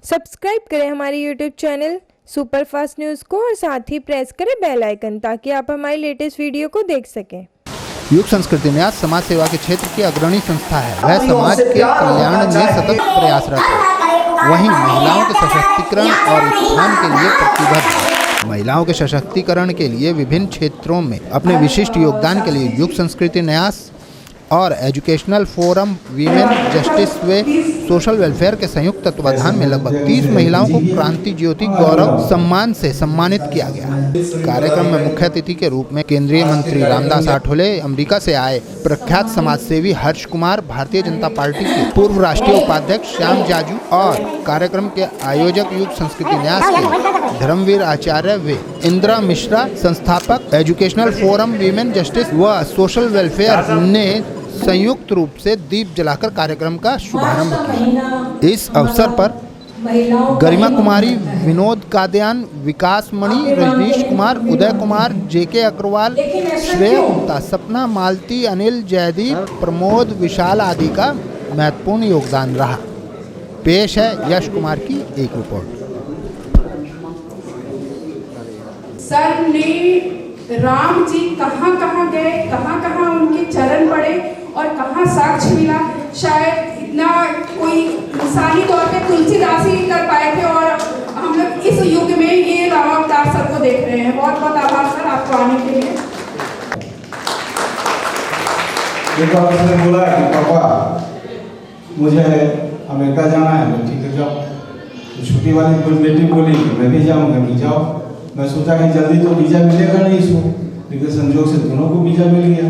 Subscribe करें हमारे YouTube channel superfast news को और साथ ही प्रेस करें बेल आइकन ताकि आप हमारी लेटेस्ट वीडियो को देख सकें। युग संस्कृति न्यास समाज सेवा के क्षेत्र की अग्रणी संस्था है। वह समाज के कल्याण में सतत प्रयासरत है। वहीं महिलाओं के सशक्तिकरण और उत्थान के लिए प्रतिबद्ध है। महिलाओं के सशक्तिकरण के लिए विभिन्न क्षेत्रों में अपने विशिष्ट योगदान के लिए युग संस्कृति न्यास और एजुकेशनल फोरम वीमेन जस्टिस वे सोशल वेलफेयर के संयुक्त तत्वाधान में लगभग 30 महिलाओं को क्रांति ज्योति गौरव सम्मान से सम्मानित किया गया। कार्यक्रम में मुख्य अतिथि के रूप में केंद्रीय मंत्री रामदास आठवले, अमेरिका से आए प्रख्यात समाजसेवी हर्ष कुमार, भारतीय जनता पार्टी के पूर्व राष्ट्रीय उपाध्यक्ष श्याम जाजू और कार्यक्रम के आयोजक युग संस्कृति न्यास के धर्मवीर आचार्य वे इंदिरा मिश्रा, संस्थापक एजुकेशनल फोरम वीमेन जस्टिस व सोशल वेलफेयर ने संयुक्त रूप से दीप जलाकर कार्यक्रम का शुभारंभ किया। इस अवसर पर गरिमा कुमारी, विनोद कादयान, विकास मणि, रजनीश कुमार, उदय कुमार, जेके अग्रवाल, श्रेया गुप्ता, सपना मालती, अनिल, जयदीप, प्रमोद, विशाल आदि का महत्वपूर्ण योगदान रहा। पेश है यश कुमार की एक रिपोर्ट। सर ने राम जी कहाँ कहाँ गए, कहाँ कहाँ उनके चरण पड़े और कहाँ साक्ष्य मिला, शायद इतना कोई इंसानी तौर पे तुलसीदास ही कर पाए थे और हम लोग इस युग में ये रामावतार सर को देख रहे हैं। बहुत बहुत आभार सर आपको आने के लिए। एक बार उसने बोला कि पापा मुझे अमेरिका जाना है। मैं ठीक है जाओ। छुट्टी वाली कोई बेटी बोली मैं भी जाऊँगा, भी जाओ। मैं सोचा कि जल्दी तो वीज़ा मिलेगा नहीं इसको, लेकिन संजोग से दोनों को वीज़ा मिल गया।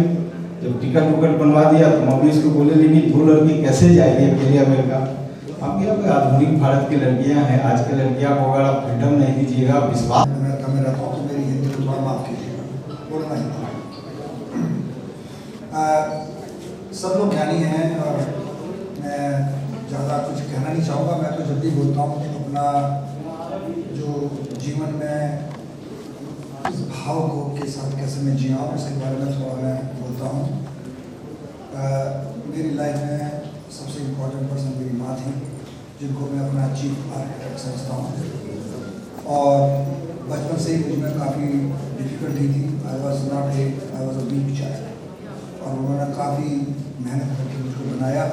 जब टिकट विकट बनवा दिया तो मम्मी इसको बोले लेकिन दो लड़की कैसे जाएगी अकेले अमेरिका। हम क्या आधुनिक भारत की लड़कियां हैं, आज की लड़कियां को अगर आप फ्रीडम नहीं दीजिएगा, विश्वास अमेरिका में रहता हूँ तो मेरी हिंदी को थोड़ा माफ कीजिएगा, बोलना ही सब लोग ज्ञानी हैं और मैं ज़्यादा कुछ कहना नहीं चाहूँगा। मैं तो जब भी बोलता हूँ अपना जो जीवन में इस भाव को के साथ कैसे मैं जिया हूँ उसके बारे में थोड़ा मैं बोलता हूँ। मेरी लाइफ में सबसे इम्पोर्टेंट पर्सन मेरी माँ थी, जिनको मैं अपना चीफ आर्किटेक्ट समझता हूँ। और बचपन से ही मुझमें काफ़ी डिफ़िकल्टी थी। I was a weak child और उन्होंने काफ़ी मेहनत करके मुझको बनाया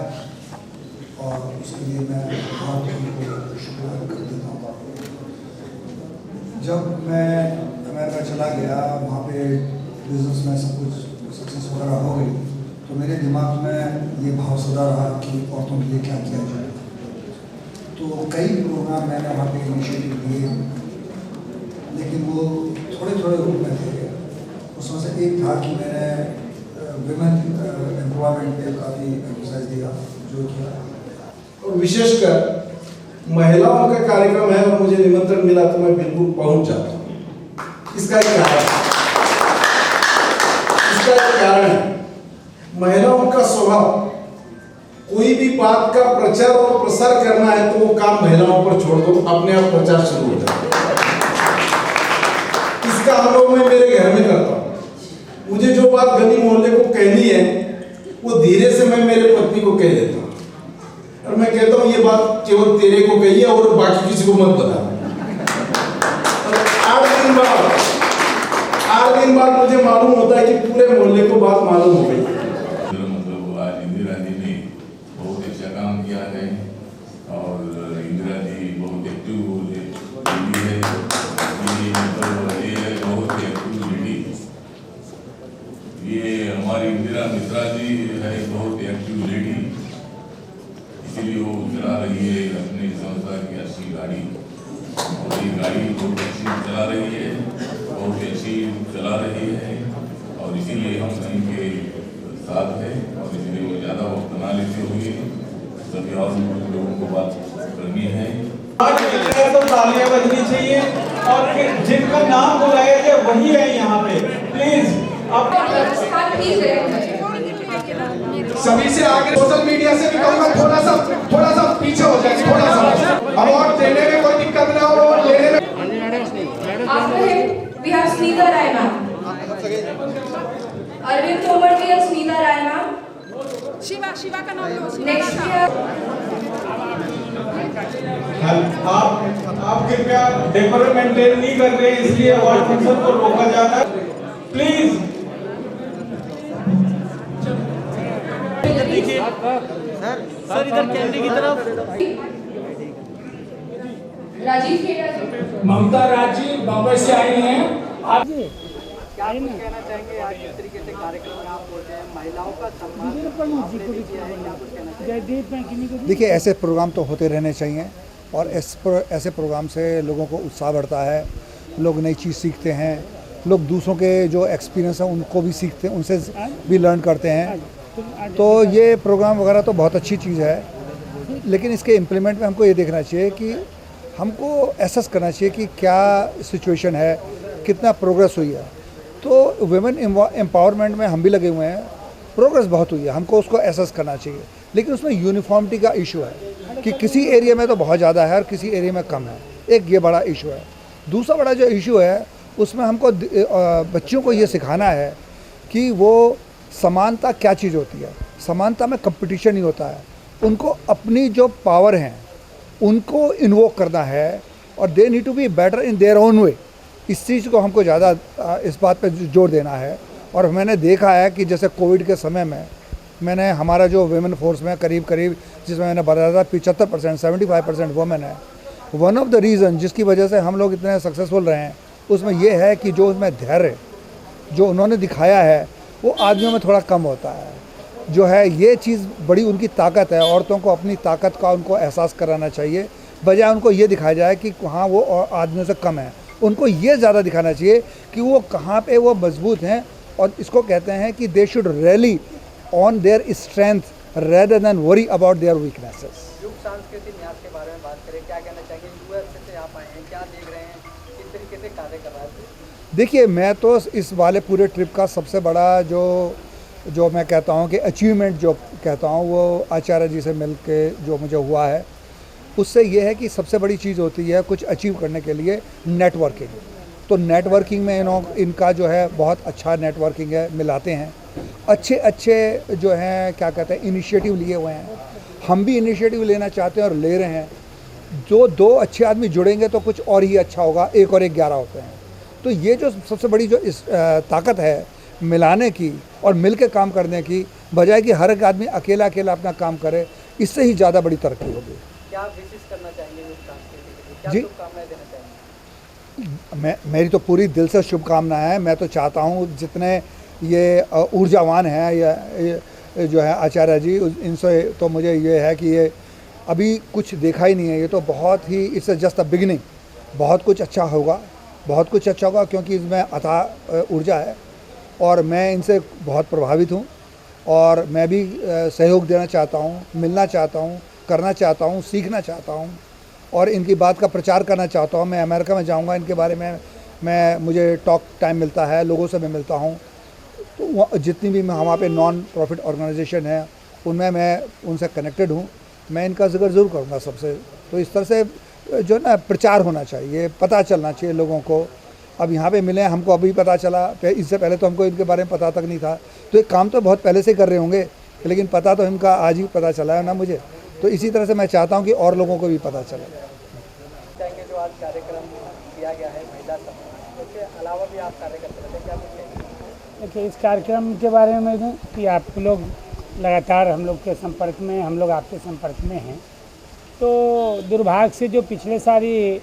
और उसके लिए मैं बहुत उनको शुक्रिया कर देता हूँ। जब मैं अमेरिका चला गया, वहाँ पे बिजनेस में सब कुछ सक्सेस वगैरह हो गई, तो मेरे दिमाग में ये भाव सदा रहा कि औरतों के लिए क्या किया जाए। तो कई प्रोग्राम मैंने वहाँ पे इनिशिएटिव लिए, लेकिन वो थोड़े थोड़े रूप में थे। उसमें से एक था कि मैंने विमेन एम्प्लॉयमेंट पे काफ़ी एम्फसाइज दिया, जो किया। और विशेषकर महिलाओं का कार्यक्रम है और मुझे निमंत्रण मिला तो मैं बिल्कुल पहुंच जाता हूँ। इसका एक कारण है महिलाओं का स्वभाव। कोई भी बात का प्रचार और प्रसार करना है तो वो काम महिलाओं पर छोड़ दो, अपने आप प्रचार शुरू हो जाता है। इसका अनुभव मैं मेरे घर में करता हूँ। मुझे जो बात गली मोहल्ले को कहनी है वो धीरे से मैं मेरे पत्नी को कह देता हूँ और मैं कहता हूँ ये बात केवल तेरे को कही है और बाकी किसी को मत बता। 8 दिन बाद मुझे मालूम होता है कि पूरे मोहल्ले को बात मालूम हो गई। मतलब आज इंदिरा जी ने बहुत अच्छा काम किया है और इंदिरा जी बहुत एक्टिव लेडी है। मतलब ये बहुत एक्टिव लेडी, ये हमारी इंदिरा मिश्रा जी है, बहुत एक्टिव लेडी। इसीलिए वो चला रही है अपनी संस्था की अच्छी गाड़ी और ये गाड़ी बहुत अच्छी चला रही है, बहुत अच्छी चला रही है और इसीलिए हम इनके साथ हैं और इसलिए वो ज़्यादा वक्त ना लेते हुए सभी और लोगों को बात करनी है। तो तालियां बजनी चाहिए और जिनका नाम बुलाया जाए वही है यहाँ पे। प्लीज सभी से आगे सोशल मीडिया से भी कहूँगा थोड़ा सा पीछे हो जाए, थोड़ा सा अवार्ड देने में कोई दिक्कत ना हो और लेने में। We have Sneeta Rai ma'am. Arvind Tomar भी है, Sneeta Rai ma'am. शिवा का नाम लो। Next year आप कृपया डेकोरम मेंटेन नहीं कर रहे हैं, इसलिए अवार्ड फंक्शन को रोका जा रहा है। प्लीज सर इधर कैमरे की तरफ। राजीव खेड़ा ममता राजीव बॉम्बे से आई हैं। आप क्या कुछ कहना चाहेंगे आज किस तरीके से कार्यक्रम में आप बोलते हैं महिलाओं का सम्मान आपने भी किया है, क्या कुछ कहना चाहेंगे? देखिए, ऐसे प्रोग्राम तो होते रहने चाहिए और ऐसे प्रोग्राम से लोगों को उत्साह बढ़ता है, लोग नई चीज़ सीखते हैं, लोग दूसरों के जो एक्सपीरियंस हैं उनको भी सीखते हैं, उनसे भी लर्न करते हैं। तो ये प्रोग्राम वगैरह तो बहुत अच्छी चीज़ है, लेकिन इसके इम्प्लीमेंट में हमको ये देखना चाहिए कि हमको एसेस करना चाहिए कि क्या सिचुएशन है, कितना प्रोग्रेस हुई है। तो वुमेन एम्पावरमेंट में हम भी लगे हुए हैं, प्रोग्रेस बहुत हुई है, हमको उसको एसेस करना चाहिए, लेकिन उसमें यूनिफॉर्मिटी का इशू है कि किसी एरिया में तो बहुत ज़्यादा है और किसी एरिया में कम है। एक ये बड़ा इशू है। दूसरा बड़ा जो इशू है उसमें हमको बच्चों को ये सिखाना है कि वो समानता क्या चीज़ होती है। समानता में कंपटीशन नहीं होता है, उनको अपनी जो पावर हैं उनको इन्वोक करना है और they need to be better in their own way. इस चीज़ को हमको ज़्यादा इस बात पे जोर देना है। और मैंने देखा है कि जैसे कोविड के समय में मैंने हमारा जो वुमेन फोर्स में करीब जिसमें मैंने बताया था 75% 75% वुमेन है। वन ऑफ द रीज़न जिसकी वजह से हम लोग इतने सक्सेसफुल रहे हैं उसमें ये है कि जो उसमें धैर्य जो उन्होंने दिखाया है वो आदमियों में थोड़ा कम होता है। जो है ये चीज़ बड़ी उनकी ताकत है। औरतों को अपनी ताकत का उनको एहसास कराना चाहिए, बजाय उनको ये दिखाया जाए कि हाँ वो आदमियों से कम है। उनको ये ज़्यादा दिखाना चाहिए कि वो कहाँ पे वो मजबूत हैं, और इसको कहते हैं कि they should rally on their strength rather than worry about their weaknesses. युग सांस्कृतिक न्यास के बारे में बात करें, क्या कहना चाहेंगे? यूएस से आप आए हैं, क्या देख रहे हैं, किस तरीके से कार्य कर रहा है? देखिए, मैं तो इस वाले पूरे ट्रिप का सबसे बड़ा जो मैं कहता हूँ कि अचीवमेंट जो कहता हूँ वो आचार्य जी से मिल के जो मुझे हुआ है उससे ये है कि सबसे बड़ी चीज़ होती है कुछ अचीव करने के लिए नेटवर्किंग। तो नेटवर्किंग में इनका जो है बहुत अच्छा नेटवर्किंग है, मिलाते हैं अच्छे जो हैं क्या कहते हैं इनिशिएटिव लिए हुए हैं। हम भी इनिशिएटिव लेना चाहते हैं और ले रहे हैं। जो दो अच्छे आदमी जुड़ेंगे तो कुछ और ही अच्छा होगा, 1 और 1 11 होते हैं। तो ये जो सबसे बड़ी जो ताकत है मिलाने की और मिल के काम करने की, बजाय कि हर एक आदमी अकेला अपना काम करे, इससे ही ज़्यादा बड़ी तरक्की होगी। क्या विशेष करना चाहेंगे युग सांस्कृतिक के लिए? क्या जी, शुभकामनाएं देना चाहेंगे? मेरी तो पूरी दिल से शुभकामनाएं है। मैं तो चाहता हूँ जितने ये ऊर्जावान हैं या जो है आचार्य जी, इनसे तो मुझे ये है कि ये अभी कुछ देखा ही नहीं है। ये तो बहुत ही इट्स जस्ट अ बिगिनिंग। बहुत कुछ अच्छा होगा, बहुत कुछ अच्छा होगा, क्योंकि इसमें अथाह ऊर्जा है और मैं इनसे बहुत प्रभावित हूँ और मैं भी सहयोग देना चाहता हूँ, मिलना चाहता हूँ, करना चाहता हूँ, सीखना चाहता हूँ और इनकी बात का प्रचार करना चाहता हूँ। मैं अमेरिका में जाऊँगा, इनके बारे में मुझे टॉक टाइम मिलता है, लोगों से मैं मिलता हूँ। तो जितनी भी वहाँ पे नॉन प्रॉफिट ऑर्गेनाइजेशन है उनमें मैं उनसे कनेक्टेड हूँ। मैं इनका जिक्र ज़रूर करूँगा सबसे। तो इस तरह से जो ना प्रचार होना चाहिए, पता चलना चाहिए लोगों को। अब यहाँ पे मिले, हमको अभी पता चला, इससे पहले तो हमको इनके बारे में पता तक नहीं था। तो एक काम तो बहुत पहले से कर रहे होंगे, लेकिन पता तो इनका आज ही पता चला है ना मुझे। तो इसी तरह से मैं चाहता हूँ कि और लोगों को भी पता चले। चाहेंगे जो आज कार्यक्रम किया गया है महिला सम्मान, उसके अलावा भी आप कार्य करते रहते हैं, क्या कुछ कहेंगे? देखिए, इस कार्यक्रम के बारे में कि आप लोग लगातार हम लोग के संपर्क में, हम लोग आपके संपर्क में हैं। तो दुर्भाग्य से जो पिछले सारी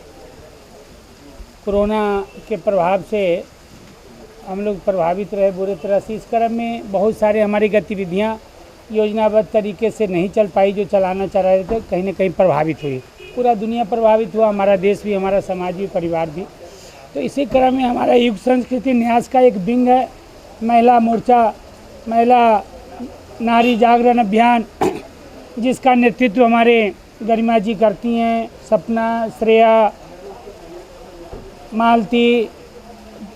कोरोना के प्रभाव से हम लोग प्रभावित रहे बुरी तरह से, इस क्रम में बहुत सारे हमारी गतिविधियां योजनाबद्ध तरीके से नहीं चल पाई। जो चलाना चाह रहे थे कहीं ना कहीं प्रभावित हुई, पूरा दुनिया प्रभावित हुआ, हमारा देश भी, हमारा समाज भी, परिवार भी। तो इसी क्रम में हमारा युग संस्कृति न्यास का एक विंग है महिला मोर्चा, महिला नारी जागरण अभियान, जिसका नेतृत्व हमारे गरिमा जी करती हैं, सपना, श्रेया, मालती,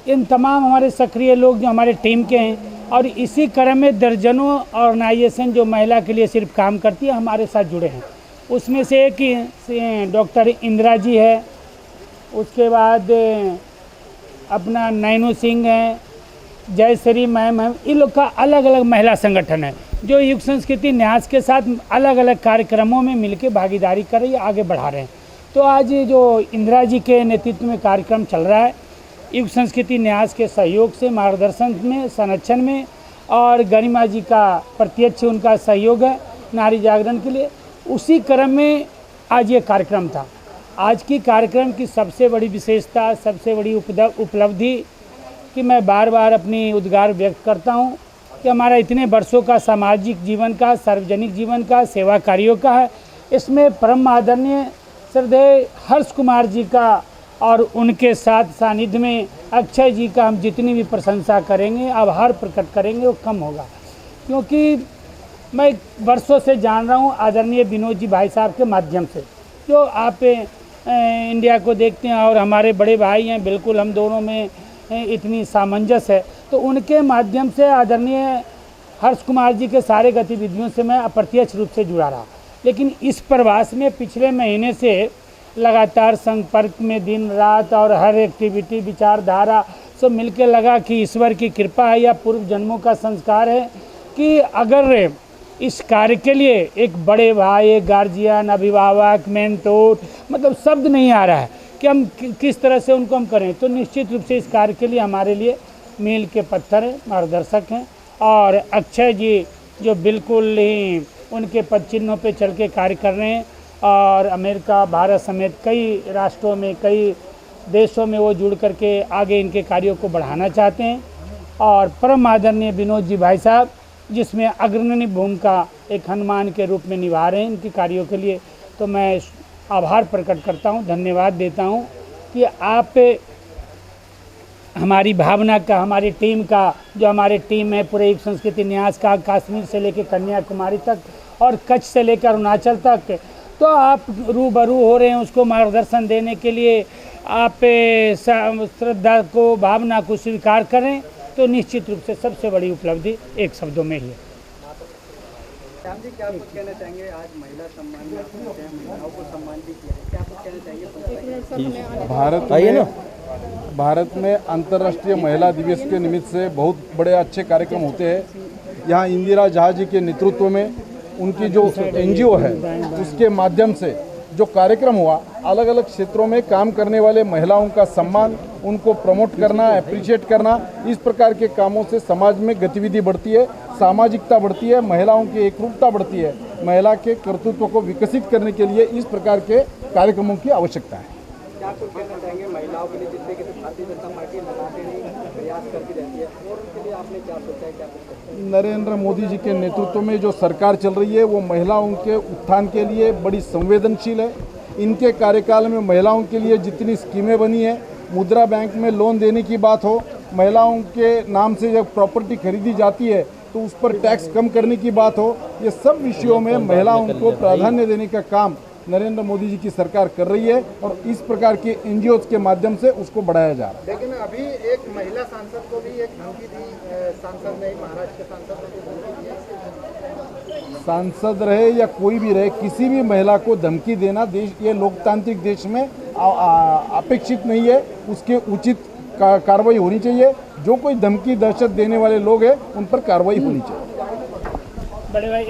इन तमाम हमारे सक्रिय लोग जो हमारे टीम के हैं। और इसी क्रम में दर्जनों ऑर्गेनाइजेशन जो महिला के लिए सिर्फ काम करती है हमारे साथ जुड़े हैं। उसमें से एक डॉक्टर इंदिरा जी है, उसके बाद अपना नैनू सिंह है, जयश्री मैम है। इन लोग का अलग अलग महिला संगठन है जो युग संस्कृति न्यास के साथ अलग अलग कार्यक्रमों में मिलकर भागीदारी कर रही है, आगे बढ़ा रहे हैं। तो आज जो इंदिरा जी के नेतृत्व में कार्यक्रम चल रहा है, युग संस्कृति न्यास के सहयोग से, मार्गदर्शन में, संरक्षण में और गरिमा जी का प्रत्यक्ष उनका सहयोग है नारी जागरण के लिए, उसी क्रम में आज ये कार्यक्रम था। आज की कार्यक्रम की सबसे बड़ी विशेषता, सबसे बड़ी उपलब्धि कि मैं बार बार अपनी उद्गार व्यक्त करता हूँ कि हमारा इतने वर्षों का सामाजिक जीवन का, सार्वजनिक जीवन का, सेवा कार्यों का है, इसमें परम आदरणीय श्रद्धेय हर्ष कुमार जी का और उनके साथ सानिध्य में अक्षय जी का हम जितनी भी प्रशंसा करेंगे, आभार प्रकट करेंगे, वो कम होगा। क्योंकि मैं वर्षों से जान रहा हूँ आदरणीय विनोद जी भाई साहब के माध्यम से, जो आप इंडिया को देखते हैं और हमारे बड़े भाई हैं, बिल्कुल हम दोनों में इतनी सामंजस्य है, तो उनके माध्यम से आदरणीय हर्ष कुमार जी के सारे गतिविधियों से मैं अप्रत्यक्ष रूप से जुड़ा रहा। लेकिन इस प्रवास में पिछले महीने से लगातार संपर्क में दिन रात और हर एक्टिविटी, विचारधारा सब मिलके लगा कि ईश्वर की कृपा है या पूर्व जन्मों का संस्कार है कि अगर इस कार्य के लिए एक बड़े भाई, एक गार्जियन, अभिभावक, मेंटोर, मतलब शब्द नहीं आ रहा है कि हम किस तरह से उनको हम करें, तो निश्चित रूप से इस कार्य के लिए हमारे लिए मील के पत्थर हैं, मार्गदर्शक हैं। और अक्षय जी जो बिल्कुल ही उनके पद चिन्हों पे चल के कार्य कर रहे हैं और अमेरिका, भारत समेत कई राष्ट्रों में, कई देशों में वो जुड़ करके आगे इनके कार्यों को बढ़ाना चाहते हैं। और परम आदरणीय विनोद जी भाई साहब जिसमें अग्रणी भूमिका एक हनुमान के रूप में निभा रहे हैं इनके कार्यों के लिए, तो मैं आभार प्रकट करता हूं, धन्यवाद देता हूं कि आप हमारी भावना का, हमारी टीम का, जो हमारे टीम है पूरे युग संस्कृति न्यास का, कश्मीर से लेकर कन्याकुमारी तक और कच्छ से लेकर अरुणाचल तक, तो आप रूबरू हो रहे हैं उसको मार्गदर्शन देने के लिए। आप श्रद्धा को, भावना को स्वीकार करें, तो निश्चित रूप से सबसे बड़ी उपलब्धि एक शब्दों में ही है। श्याम जी, क्या कुछ कहना चाहेंगे? आज महिला सम्मान में महिलाओं को सम्मान भी किया है, क्या कुछ कहना चाहेंगे? भारत में अंतर्राष्ट्रीय महिला दिवस के निमित्त से बहुत बड़े अच्छे कार्यक्रम होते हैं। यहाँ इंदिरा जहाँ जी के नेतृत्व में उनकी जो NGO है उसके माध्यम से जो कार्यक्रम हुआ, अलग अलग क्षेत्रों में काम करने वाले महिलाओं का सम्मान, उनको प्रमोट करना, अप्रिशिएट करना, इस प्रकार के कामों से समाज में गतिविधि बढ़ती है, सामाजिकता बढ़ती है, महिलाओं की एकरूपता बढ़ती है। महिला के कर्तृत्व को विकसित करने के लिए इस प्रकार के कार्यक्रमों की आवश्यकता है। क्या कुछ कहना चाहेंगे महिलाओं के लिए जिससे कि भारतीय जनता पार्टी लगातार प्रयास करती रहती है, और उनके लिए आपने क्या सोचा है, क्या कुछ? नरेंद्र मोदी जी के नेतृत्व में जो सरकार चल रही है वो महिलाओं के उत्थान के लिए बड़ी संवेदनशील है। इनके कार्यकाल में महिलाओं के लिए जितनी स्कीमें बनी है, मुद्रा बैंक में लोन देने की बात हो, महिलाओं के नाम से जब प्रॉपर्टी खरीदी जाती है तो उस पर टैक्स कम करने की बात हो, ये सब विषयों में महिलाओं को प्राधान्य देने का काम नरेंद्र मोदी जी की सरकार कर रही है और इस प्रकार के NGOs के माध्यम से उसको बढ़ाया जा रहा है। लेकिन अभी एक महिला सांसद को भी एक धमकी दी, सांसद ने, महाराष्ट्र के सांसद ने धमकी दी। सांसद रहे या कोई भी रहे, किसी भी महिला को धमकी देना देश, ये लोकतांत्रिक देश में अपेक्षित नहीं है। उसके उचित कार्रवाई होनी चाहिए। जो कोई धमकी, दहशत देने वाले लोग हैं उन पर कार्रवाई होनी चाहिए। बड़े भाई